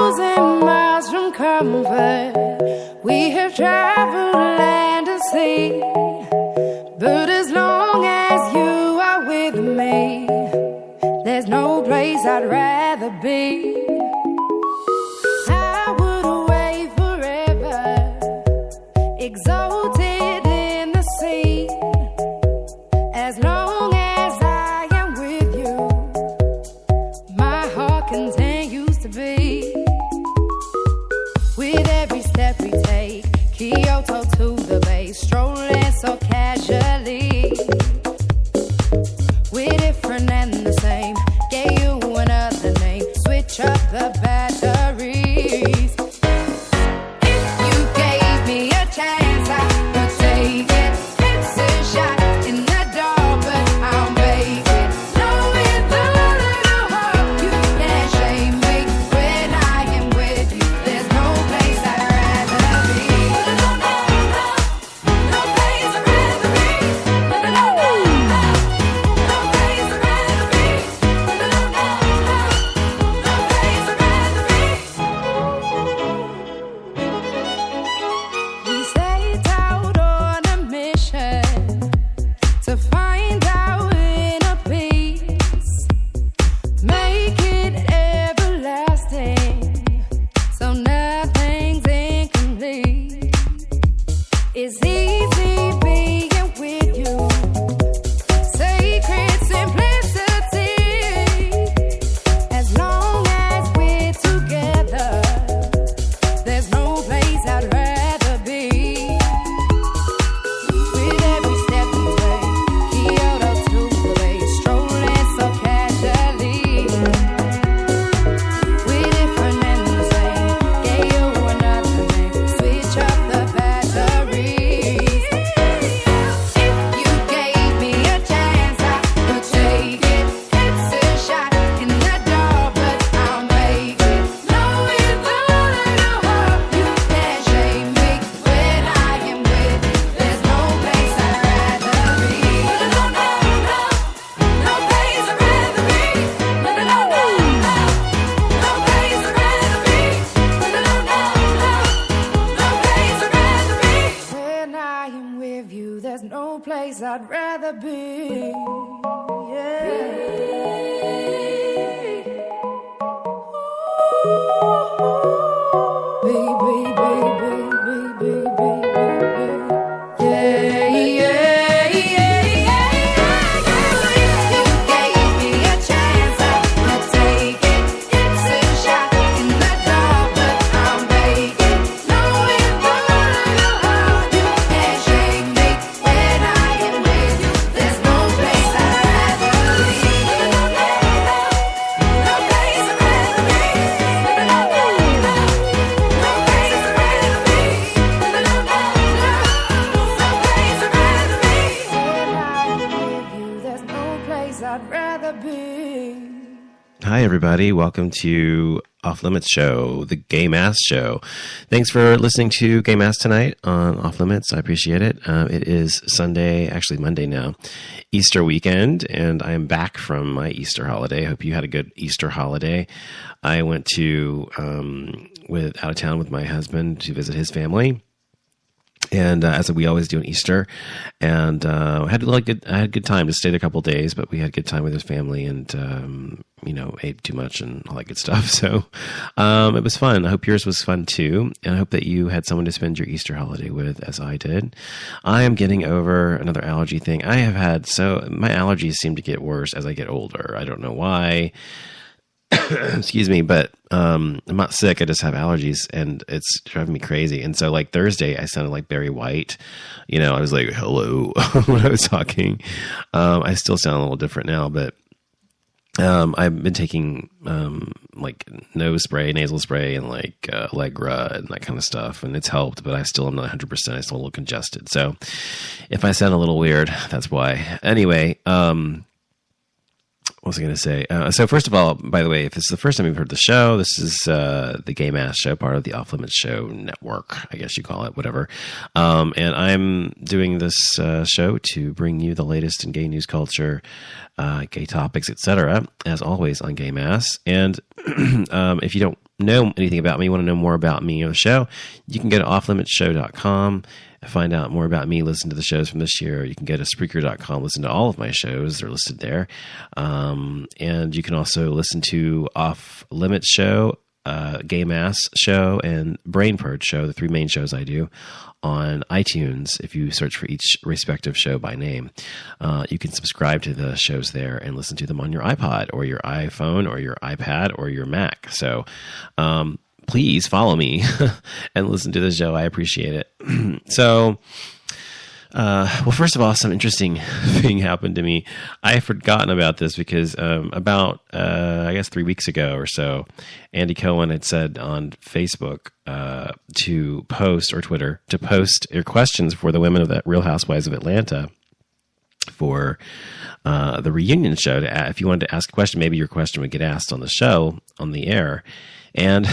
1,000 miles from comfort. We have traveled land and sea. But as long as you are with me, there's no place I'd rather be. I would away forever, exalted in the sea. As long as I am with you, my heart continues to beat. With every step we take, Kyoto to the bay, strolling so casually. We're different and the same, gave you another name, switch up the batteries. If you gave me a chance, I would take it. It's a shot in the dark, but I'll make it. Knowing the little heart, you can't shame me. When I am with you, there's no place I'd rather be. No place I'd rather be. No place I'd rather be. No place I'd rather be. We set out on a mission to find our inner peace, make it everlasting, so nothing's incomplete. It's easy being with you, sacred simplicity. As long as we're together, there's no place I'd rather be. With every step we take, Kyoto to the bay, strolling so casually. We're different and the same, gave you another name, switch up the batteries. If you gave me a chance, I would take it. It's a shot in the dark, but I'll make it. Knowing the little heart, you can't shame me. When I am with you, there's no place I'd rather be. No place I'd rather be. No place I'd rather be. No place I'd rather be. When I am with you, there's no place I'd rather be. Yeah. Baby, baby, baby, baby, yeah, yeah, yeah, yeah. You gave me a chance, I would take it. It's a shot in the dark, but I'll make it. Knowing the little heart, you can't shame me. When I am with you, there's no place I'd rather be. No place I'd rather be. No place I'd rather be. No place I'd rather be. When I am with you, there's no place I'd rather be. Hi, everybody. Welcome to Off Limits Show, the Gay Mass Show. Thanks for listening to Gay Mass tonight on Off Limits. I appreciate it. It is Sunday, actually Monday now, Easter weekend, and I am back from my Easter holiday. I hope you had a good Easter holiday. I went to out of town with my husband to visit his family. And as we always do on Easter, and I had a good time. Just stayed a couple of days, but we had a good time with his family, and ate too much and all that good stuff. So it was fun. I hope yours was fun too, and I hope that you had someone to spend your Easter holiday with, as I did. I am getting over another allergy thing. I have had my allergies seem to get worse as I get older. I don't know why. Excuse me, but I'm not sick. I just have allergies, and it's driving me crazy. And so, like Thursday, I sounded like Barry White. I was like, "Hello" when I was talking. I still sound a little different now, but I've been taking like nose spray, nasal spray, and like Allegra and that kind of stuff, and it's helped. But I still am not 100%. I still a little congested. So if I sound a little weird, that's why. Anyway. What was I going to say? So first of all, by the way, if this is the first time you've heard the show, this is the Gay Mass Show, part of the Off Limits Show network, I guess you call it, whatever. And I'm doing this show to bring you the latest in gay news culture, gay topics, etc., as always on Gay Mass. And if you don't know anything about me, want to know more about me or the show, you can go to offlimitsshow.com and find out more about me, listen to the shows from this year. You can go to Spreaker.com, listen to all of my shows. They're listed there. And you can also listen to Off Limits Show, Game Ass Show, and Brain Purge Show, the 3 main shows I do, on iTunes. If you search for each respective show by name, you can subscribe to the shows there and listen to them on your iPod or your iPhone or your iPad or your Mac. So please follow me and listen to the show. I appreciate it. So, well, first of all, some interesting thing happened to me. I had forgotten about this because about, I guess 3 weeks ago or so, Andy Cohen had said on Facebook to post, or Twitter, to post your questions for the women of the Real Housewives of Atlanta for the reunion show. If you wanted to ask a question, maybe your question would get asked on the show, on the air. And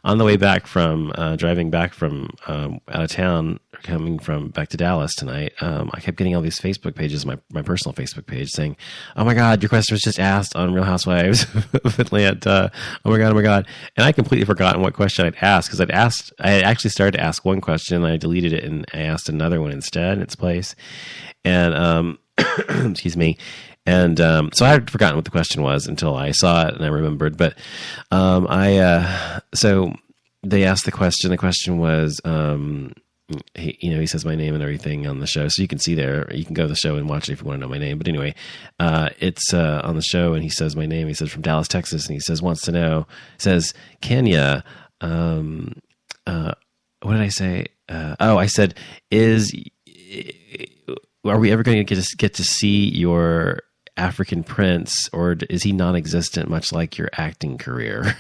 on the way back from driving back from out of town, coming from back to Dallas tonight, I kept getting all these Facebook pages, my personal Facebook page, saying, "Oh my God, your question was just asked on Real Housewives of Atlanta. Oh my God, oh my God!" And I completely forgotten what question I'd asked, because I had actually started to ask one question, and I deleted it, and I asked another one instead in its place. And excuse me. And so I had forgotten what the question was until I saw it and I remembered. But so they asked the question. The question was, he says my name and everything on the show, so you can see there. You can go to the show and watch it if you want to know my name. But anyway, it's on the show, and he says my name. He says from Dallas, Texas, and he says wants to know. Says Kenya. What did I say? I said are we ever going to get to see your African prince, or is he non-existent, much like your acting career?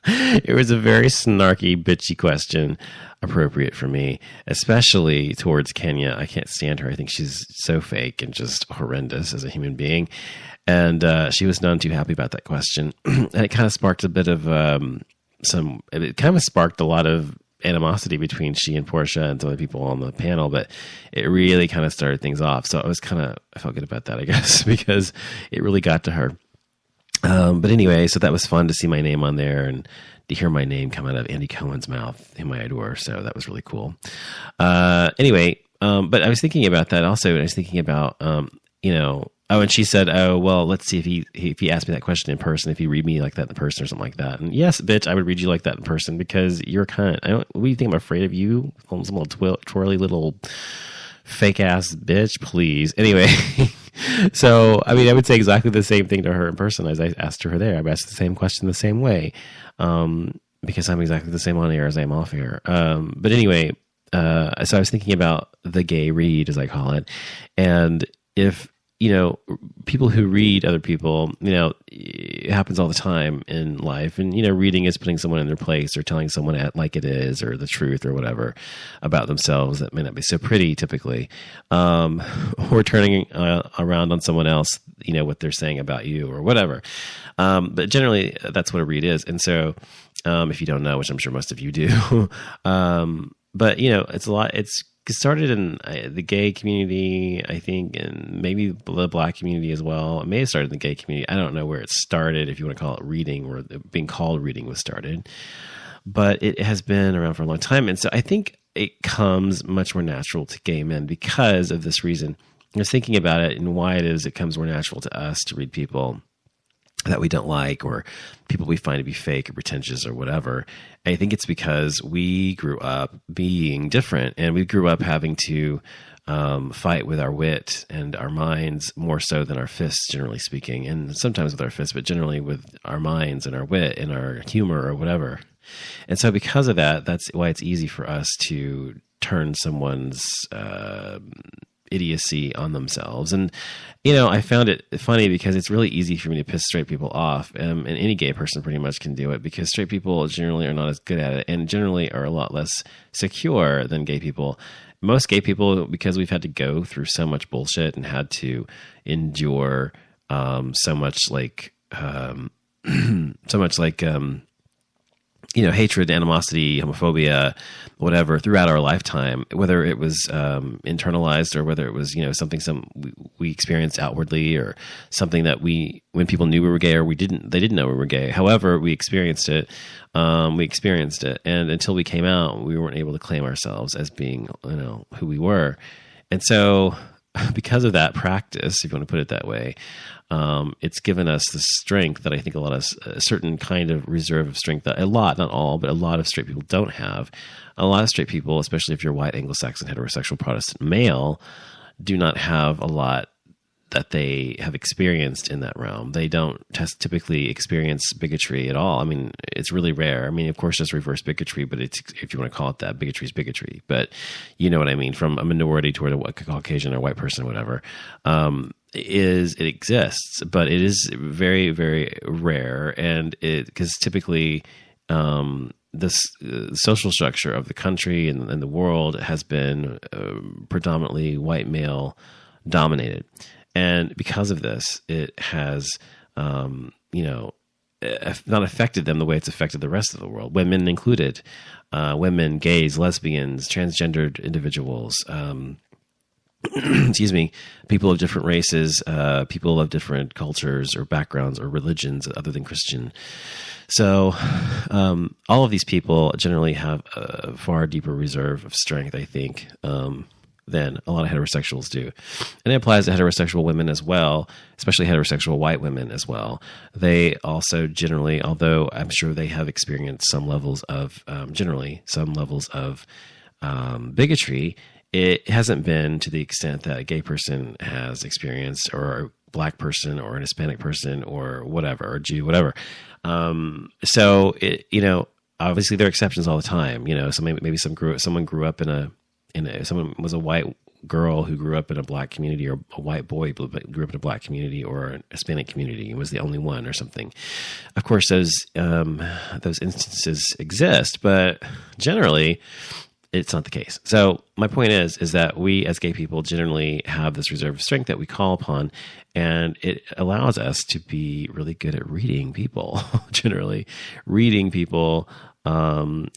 It was a very snarky, bitchy question, appropriate for me, especially towards Kenya. I can't stand her. I think she's so fake and just horrendous as a human being. And she was none too happy about that question. And it kind of sparked a bit of it kind of sparked a lot of animosity between she and Portia and some of the people on the panel, but it really kind of started things off. So I felt good about that, I guess, because it really got to her. But anyway, so that was fun to see my name on there and to hear my name come out of Andy Cohen's mouth, whom I adore. So that was really cool. Anyway, but I was thinking about that also. And I was thinking about, and she said, "Oh, well, let's see if he asked me that question in person, if he read me like that in person or something like that." And yes, bitch, I would read you like that in person, because you're a cunt. What do you think I'm afraid of you? Some little twirly little fake ass bitch, please. Anyway, so, I would say exactly the same thing to her in person as I asked her there. I asked the same question the same way, because I'm exactly the same on air as I am off air. But anyway, so I was thinking about the gay read, as I call it. And if, people who read other people, it happens all the time in life. And, reading is putting someone in their place, or telling someone like it is, or the truth or whatever about themselves that may not be so pretty typically, or turning around on someone else, what they're saying about you or whatever. But generally that's what a read is. And so if you don't know, which I'm sure most of you do, but it's a lot, it's started in the gay community, I think, and maybe the black community as well. It may have started in the gay community. I don't know where it started, if you want to call it reading, where being called reading was started. But it has been around for a long time. And so I think it comes much more natural to gay men because of this reason. I was thinking about it and why it comes more natural to us to read people that we don't like, or people we find to be fake or pretentious or whatever. I think it's because we grew up being different, and we grew up having to fight with our wit and our minds more so than our fists, generally speaking, and sometimes with our fists, but generally with our minds and our wit and our humor or whatever. And so because of that, that's why it's easy for us to turn someone's idiocy on themselves. And I found it funny because it's really easy for me to piss straight people off, and any gay person pretty much can do it, because straight people generally are not as good at it, and generally are a lot less secure than gay people. Most gay people, because we've had to go through so much bullshit and had to endure so much hatred, animosity, homophobia, whatever, throughout our lifetime, whether it was internalized or whether it was, something we experienced outwardly, or something that when people knew we were gay, or they didn't know we were gay. However, we experienced it. And until we came out, we weren't able to claim ourselves as being, who we were. And so, because of that practice, if you want to put it that way, it's given us the strength that I think a certain kind of reserve of strength that not all, but a lot of straight people don't have. A lot of straight people, especially if you're white, Anglo-Saxon, heterosexual, Protestant male, do not have a lot that they have experienced in that realm. They don't typically experience bigotry at all. I mean, it's really rare. I mean, of course, there's reverse bigotry, but if you want to call it that, bigotry is bigotry. But you know what I mean? From a minority toward a Caucasian or white person, or whatever, it exists, but it is very, very rare. And because typically, this social structure of the country and the world has been predominantly white male dominated. And because of this, it has, not affected them the way it's affected the rest of the world, women included, women, gays, lesbians, transgendered individuals, excuse me, people of different races, people of different cultures or backgrounds or religions other than Christian. So all of these people generally have a far deeper reserve of strength, I think, than a lot of heterosexuals do. And it applies to heterosexual women as well, especially heterosexual white women as well. They also generally, although I'm sure they have experienced some levels of, bigotry, it hasn't been to the extent that a gay person has experienced, or a black person, or an Hispanic person, or whatever, or Jew, whatever. So obviously there are exceptions all the time. So maybe someone grew up someone was a white girl who grew up in a black community, or a white boy who grew up in a black community or a Hispanic community and was the only one or something. Of course, those instances exist, but generally it's not the case. So my point is that we as gay people generally have this reserve of strength that we call upon, and it allows us to be really good at reading people. Generally, reading people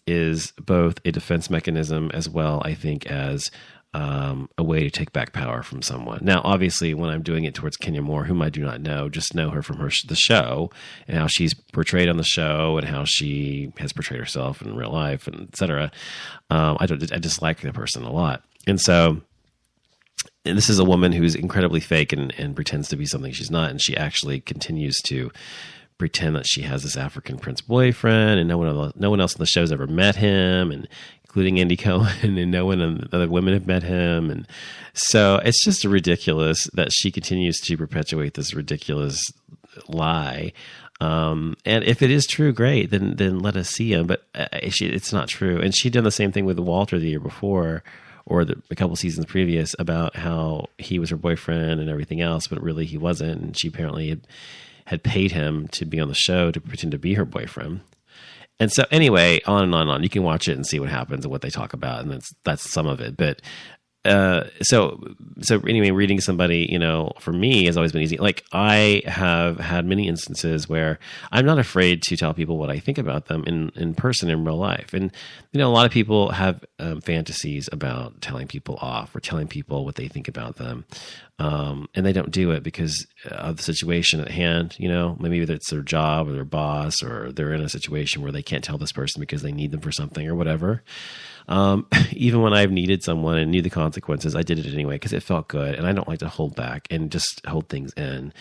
is both a defense mechanism as well, I think, as a way to take back power from someone. Now, obviously, when I'm doing it towards Kenya Moore, whom I do not know, just know her from the show, and how she's portrayed on the show, and how she has portrayed herself in real life, and et cetera. I dislike the person a lot. And so, and this is a woman who's incredibly fake and pretends to be something she's not, and she actually continues to pretend that she has this African prince boyfriend, and no one else on the show's ever met him, and including Andy Cohen, and no one other women have met him. And so it's just ridiculous that she continues to perpetuate this ridiculous lie. And if it is true, great, then let us see him. But it's not true. And she'd done the same thing with Walter the year before, or a couple seasons previous, about how he was her boyfriend and everything else, but really he wasn't. And she apparently had paid him to be on the show to pretend to be her boyfriend. And so anyway, on and on and on. You can watch it and see what happens and what they talk about, and that's some of it. But so anyway, reading somebody, for me has always been easy. Like, I have had many instances where I'm not afraid to tell people what I think about them in person, in real life. And, a lot of people have fantasies about telling people off or telling people what they think about them. And they don't do it because of the situation at hand. Maybe it's their job or their boss, or they're in a situation where they can't tell this person because they need them for something or whatever. Even when I've needed someone and knew the consequences, I did it anyway because it felt good. And I don't like to hold back and just hold things in.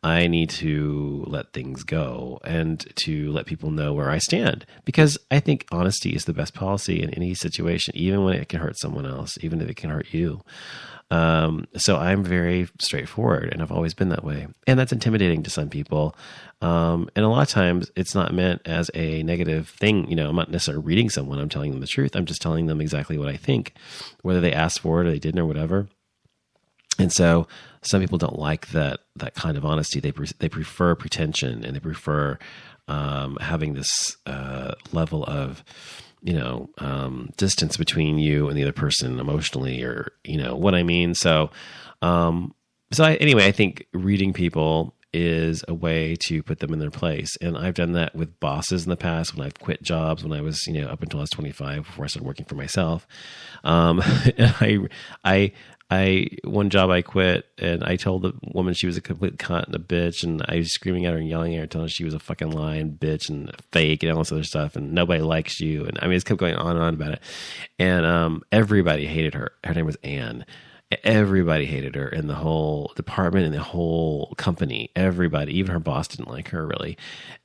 I need to let things go and to let people know where I stand, because I think honesty is the best policy in any situation, even when it can hurt someone else, even if it can hurt you. So I'm very straightforward, and I've always been that way. And that's intimidating to some people. And a lot of times it's not meant as a negative thing. I'm not necessarily reading someone. I'm telling them the truth. I'm just telling them exactly what I think, whether they asked for it or they didn't or whatever. And so some people don't like that kind of honesty. They prefer pretension, and they prefer, having this, level of, distance between you and the other person emotionally, or, what I mean? So, I think reading people is a way to put them in their place. And I've done that with bosses in the past when I've quit jobs when I was, up until I was 25 before I started working for myself. And one job I quit and I told the woman she was a complete cunt and a bitch, and I was screaming at her and yelling at her, telling her she was a fucking lying bitch and fake and all this other stuff, and nobody likes you. And I mean, it kept going on and on about it. And everybody hated her. Her name was Anne. Everybody hated her in the whole department and the whole company. Everybody, even her boss didn't like her really.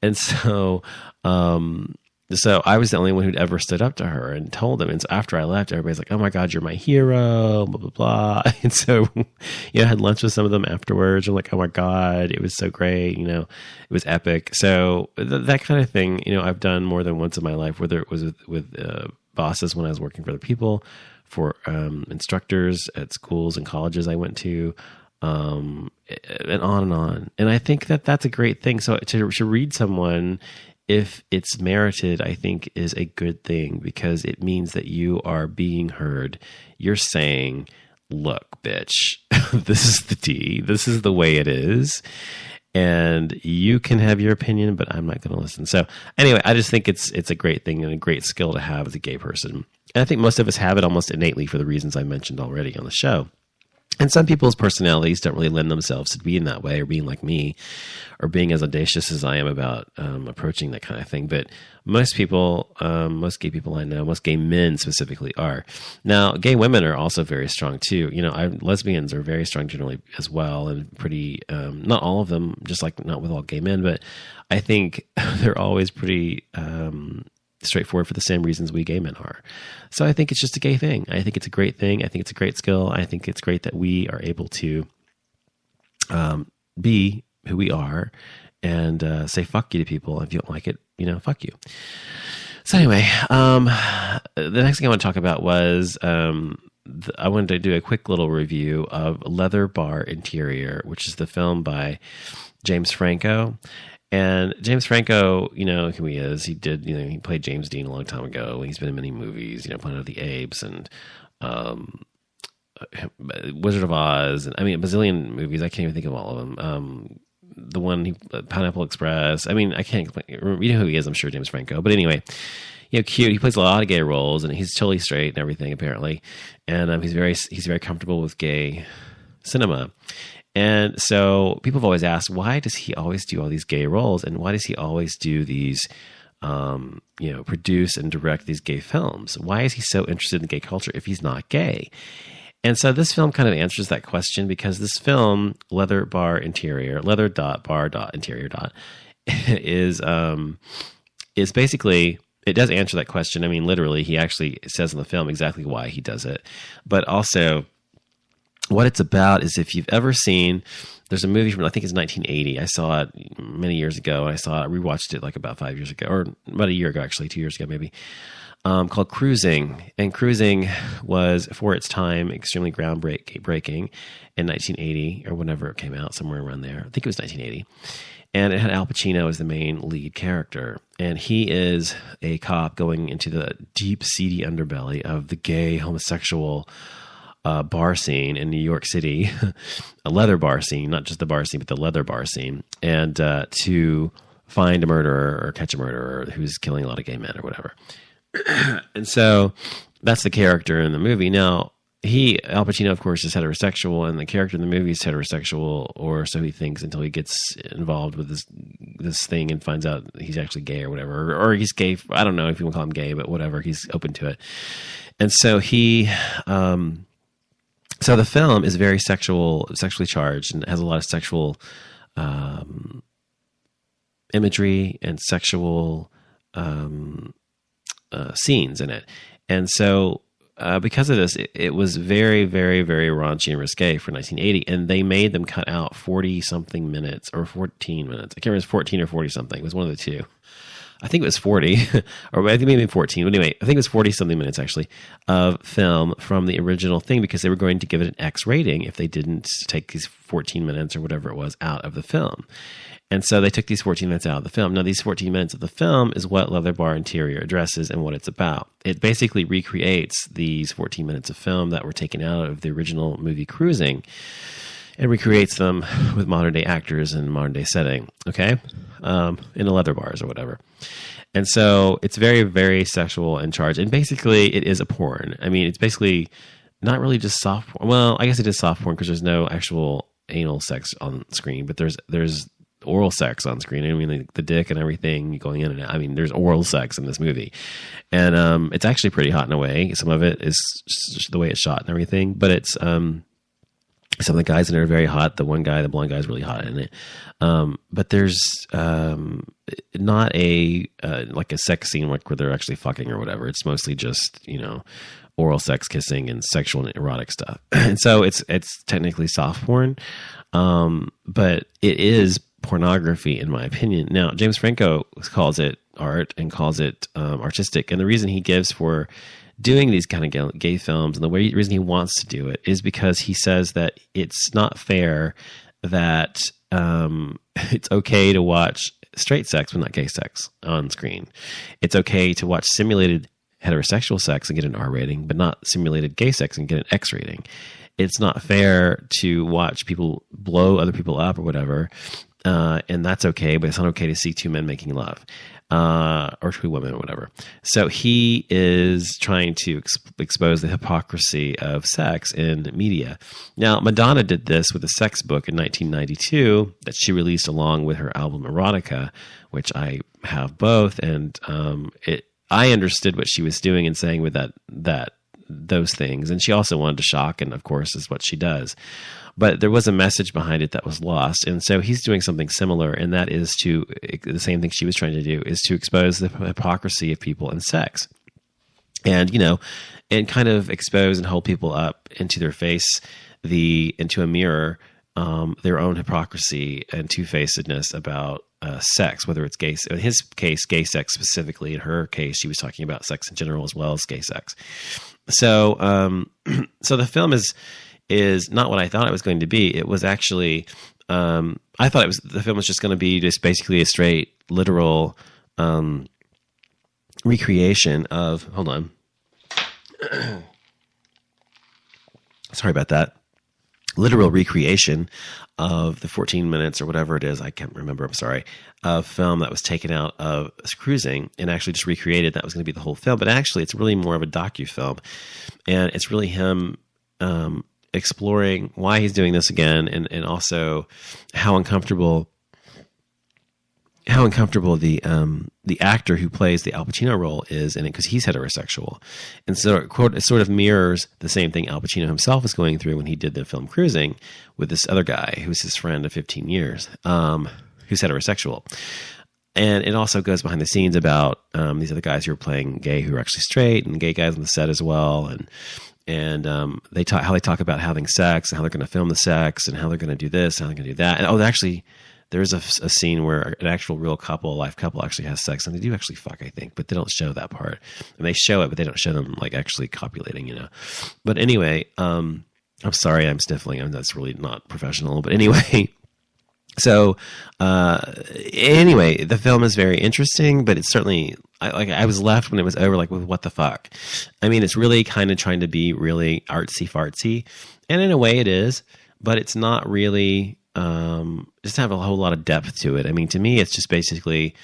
And so I was the only one who'd ever stood up to her and told them. And so after I left, everybody's like, "Oh my God, you're my hero," blah, blah, blah. And so, I had lunch with some of them afterwards. I'm like, "Oh my God, it was so great." It was epic. So that kind of thing, I've done more than once in my life, whether it was with bosses when I was working for other people, for instructors at schools and colleges I went to, and on and on. And I think that that's a great thing. So to read someone, if it's merited, I think is a good thing, because it means that you are being heard. You're saying, "Look, bitch, this is the tea. This is the way it is. And you can have your opinion, but I'm not going to listen." So anyway, I just think it's a great thing and a great skill to have as a gay person. And I think most of us have it almost innately for the reasons I mentioned already on the show. And some people's personalities don't really lend themselves to being that way or being like me or being as audacious as I am about approaching that kind of thing. But most people, most gay people I know, most gay men specifically are. Now, gay women are also very strong too. Lesbians are very strong generally as well, and pretty, not all of them, just like not with all gay men, but I think they're always pretty straightforward for the same reasons we gay men are. So I think it's just a gay thing. I think it's a great thing. I think it's a great skill. I think it's great that we are able to be who we are and say fuck you to people. If you don't like it, fuck you. So anyway, the next thing I want to talk about was I wanted to do a quick little review of Leather.Bar.Interior, which is the film by James Franco. And James Franco, who he is. He did, he played James Dean a long time ago. He's been in many movies, Planet of the Apes and Wizard of Oz, and a bazillion movies. I can't even think of all of them. The one, Pineapple Express. I can't. You know who he is, I'm sure, James Franco. But anyway, cute. He plays a lot of gay roles, and he's totally straight and everything, apparently. And he's very comfortable with gay cinema. And so people have always asked, why does he always do all these gay roles? And why does he always do these, produce and direct these gay films? Why is he so interested in gay culture if he's not gay? And so this film kind of answers that question, because this film, Leather.Bar.Interior, Leather.Bar.Interior, is basically, it does answer that question. Literally, he actually says in the film exactly why he does it. But also, what it's about is, if you've ever seen, there's a movie from, I think it's 1980. I saw it many years ago. I rewatched it like about 5 years ago, or about a year ago, actually, 2 years ago, maybe, called Cruising. And Cruising was, for its time, extremely groundbreaking in 1980, or whenever it came out, somewhere around there. I think it was 1980. And it had Al Pacino as the main lead character. And he is a cop going into the deep, seedy underbelly of the gay, homosexual bar scene in New York City, a leather bar scene, not just the bar scene, but the leather bar scene, and to find a murderer or catch a murderer who's killing a lot of gay men or whatever. And so that's the character in the movie. Now, Al Pacino, of course, is heterosexual, and the character in the movie is heterosexual, or so he thinks, until he gets involved with this thing and finds out he's actually gay or whatever, or he's gay. I don't know if you want to call him gay, but whatever, he's open to it. And so so the film is very sexually charged, and has a lot of sexual imagery and sexual scenes in it. And so because of this, it was very, very, very raunchy and risque for 1980, and they made them cut out 40-something minutes, or 14 minutes. I can't remember if it was 14 or 40-something. It was one of the two. I think it was 40, or I think maybe 14. But anyway, I think it was 40-something minutes, actually, of film from the original thing, because they were going to give it an X rating if they didn't take these 14 minutes or whatever it was out of the film. And so they took these 14 minutes out of the film. Now, these 14 minutes of the film is what Leather.Bar.Interior addresses and what it's about. It basically recreates these 14 minutes of film that were taken out of the original movie Cruising. and recreates them with modern day actors and modern day setting. Okay. In a leather bars or whatever. And so it's very, very sexual and charged. And basically it is a porn. I mean, it's basically not really just soft porn. Well, I guess it is soft porn because there's no actual anal sex on screen, but there's oral sex on screen. I mean, the dick and everything going in and out. I mean, there's oral sex in this movie. And it's actually pretty hot in a way. Some of it is just the way it's shot and everything, but it's some of the guys in there are very hot. The blonde guy is really hot in it. But there's not a like a sex scene like where they're actually fucking or whatever. It's mostly just, oral sex, kissing, and sexual and erotic stuff. And so it's technically soft porn, but it is pornography in my opinion. Now, James Franco calls it art and calls it artistic, and the reason he gives for doing these kind of gay films and the reason he wants to do it is because he says that it's not fair that it's okay to watch straight sex but not gay sex on screen. It's okay to watch simulated heterosexual sex and get an R rating, but not simulated gay sex and get an X rating. It's not fair to watch people blow other people up or whatever, and that's okay, but it's not okay to see two men making love. Or two women or whatever. So he is trying to expose the hypocrisy of sex in media. Now, Madonna did this with a sex book in 1992 that she released along with her album Erotica, which I have both. And I understood what she was doing and saying with those things. And she also wanted to shock, and of course is what she does. But there was a message behind it that was lost. And so he's doing something similar, and that is the same thing she was trying to do, is to expose the hypocrisy of people in sex. And, and kind of expose and hold people up into their face, into a mirror, their own hypocrisy and two-facedness about sex, whether it's gay, in his case, gay sex specifically. In her case, she was talking about sex in general as well as gay sex. So, so the film is not what I thought it was going to be. It was actually, I thought the film was just going to be just basically a straight, literal recreation of, hold on. Sorry about that. Literal recreation of the 14 minutes or whatever it is, I can't remember, I'm sorry, of film that was taken out of Cruising and actually just recreated. That was going to be the whole film. But actually, it's really more of a docufilm. And it's really him exploring why he's doing this again, and also how uncomfortable the actor who plays the Al Pacino role is in it, because he's heterosexual, and so it sort of mirrors the same thing Al Pacino himself was going through when he did the film Cruising with this other guy who's his friend of 15 years, who's heterosexual. And it also goes behind the scenes about these other guys who are playing gay who are actually straight, and gay guys on the set as well, and they talk about having sex and how they're going to film the sex and how they're going to do this, how they're going to do that. And actually, there's a scene where an actual real couple, a live couple, actually has sex, and they do actually fuck, I think, but they don't show that part. And they show it, but they don't show them like actually copulating, But anyway, I'm sorry, I'm sniffling. That's really not professional. But anyway, so anyway, the film is very interesting, but it's certainly I was left when it was over with what the fuck. I mean, it's really kind of trying to be really artsy fartsy, and in a way it is, but it's not really. Just have a whole lot of depth to it. I mean, to me, it's just basically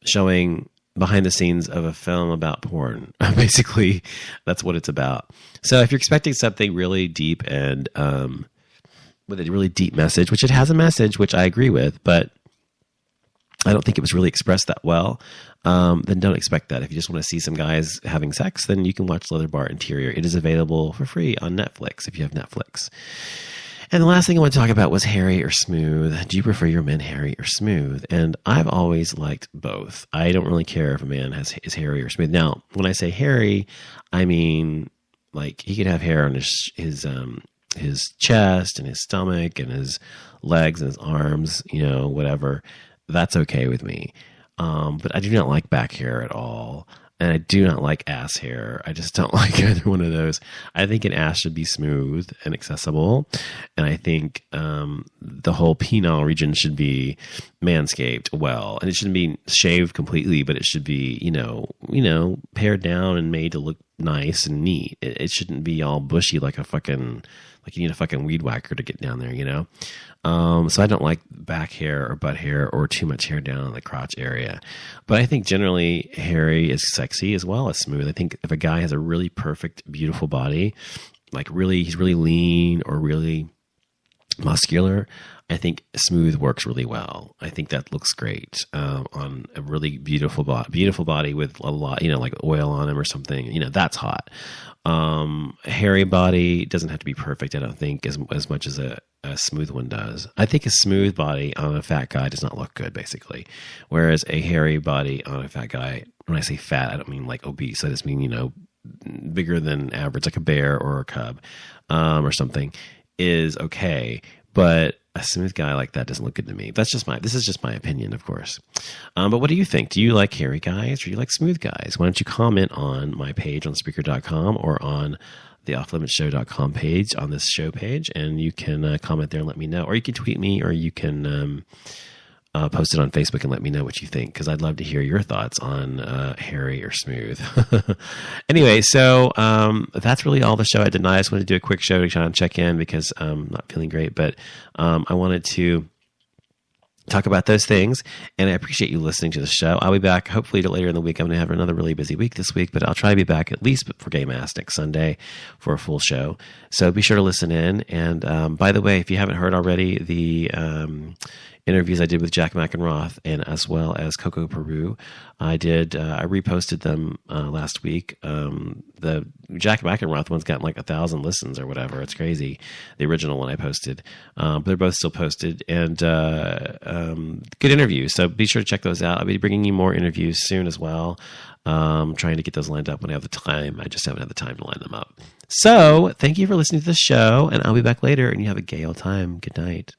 showing behind the scenes of a film about porn. Basically, that's what it's about. So if you're expecting something really deep and with a really deep message, which it has a message, which I agree with, but I don't think it was really expressed that well, then don't expect that. If you just want to see some guys having sex, then you can watch Leather.Bar.Interior. It is available for free on Netflix if you have Netflix. And the last thing I want to talk about was hairy or smooth. Do you prefer your men hairy or smooth? And I've always liked both. I don't really care if a man is hairy or smooth. Now, when I say hairy, I mean like he could have hair on his chest and his stomach and his legs and his arms, whatever. That's okay with me. But I do not like back hair at all. And I do not like ass hair. I just don't like either one of those. I think an ass should be smooth and accessible. And I think the whole penile region should be manscaped well. And it shouldn't be shaved completely, but it should be, pared down and made to look nice and neat. It shouldn't be all bushy like like you need a fucking weed whacker to get down there, you know? So I don't like back hair or butt hair or too much hair down in the crotch area. But I think generally hairy is sexy as well as smooth. I think if a guy has a really perfect, beautiful body, like he's really lean or really muscular, I think smooth works really well. I think that looks great on a really beautiful body with a lot, like oil on him or something. That's hot. Hairy body doesn't have to be perfect, I don't think, as much as a smooth one does. I think a smooth body on a fat guy does not look good, basically. Whereas a hairy body on a fat guy, when I say fat, I don't mean like obese. I just mean, bigger than average, like a bear or a cub or something, is okay. But a smooth guy like that doesn't look good to me. This is just my opinion, of course. But what do you think? Do you like hairy guys or do you like smooth guys? Why don't you comment on my page on Spreaker.com or on the offlimitshow.com page on this show page, and you can comment there and let me know. Or you can tweet me, or you can post it on Facebook and let me know what you think, because I'd love to hear your thoughts on hairy or smooth. Anyway, so that's really all the show I did. I just wanted to do a quick show to try and check in because I'm not feeling great, but I wanted to talk about those things, and I appreciate you listening to the show. I'll be back hopefully later in the week. I'm going to have another really busy week this week, but I'll try to be back at least for Gay Mass next Sunday for a full show. So be sure to listen in. And by the way, if you haven't heard already, the interviews I did with Jack McEnroth and as well as Coco Peru, I reposted them last week. The Jack McEnroth one's gotten like 1,000 listens or whatever. It's crazy. The original one I posted, but they're both still posted, and good interviews. So be sure to check those out. I'll be bringing you more interviews soon as well. Trying to get those lined up when I have the time. I just haven't had the time to line them up. So thank you for listening to the show, and I'll be back later, and you have a gay old time. Good night.